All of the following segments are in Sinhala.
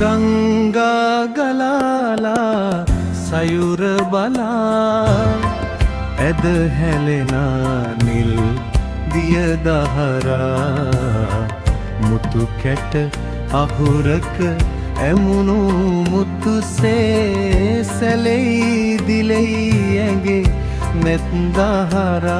ගංගා ගලාලා සයුර බලා ඇද හැලෙනා නිල් දිය දහරා මුතු කැට අහුරක ඇමුණු මුතුසේ සැලෙයි දිලෙයි ඇගේ නෙත් දහරා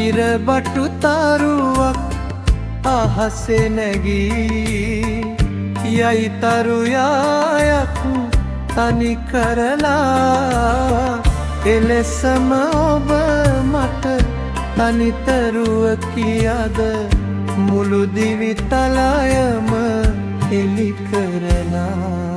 ඉරබටු තරුවක් අහසේ නැගී යයි තරු යායක් තනි කරලා එලෙසම ඔබ මට තනිතරුව කියද මුළු දිවි තලයම එලි කරලා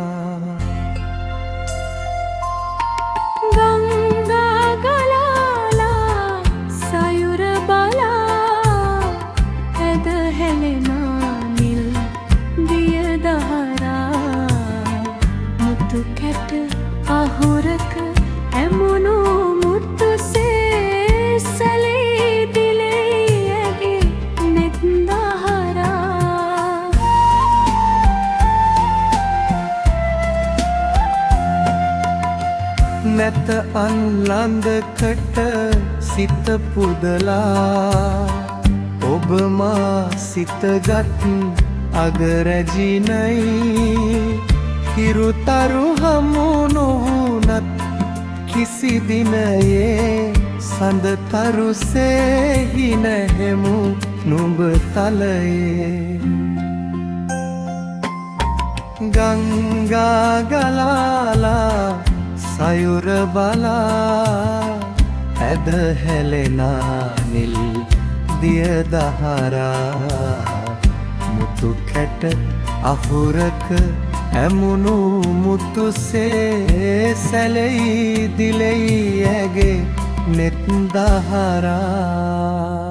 කැට අහුරක ඇමුණු මුතුසේ සැලී දිලෙයි ඇගේ නෙත් දහරා නැත අන්ලන්දකට සිත පුදලා ඔබ මා සිතගත් අගරැජිනයි හිරුතරු හමු නොවුනත් කිසි දිනයේ සඳතරුසෙහි නැහෙමු නුඹ තලයේ ගංගා ගලාලා සයුර බලා ඇද හැලෙනා නිල් දිය දහරා මුතු කැට අහුරක ඇමුණු මුතුසේ සැලෙයි දිලෙයි ඇගේ නෙත් දහරා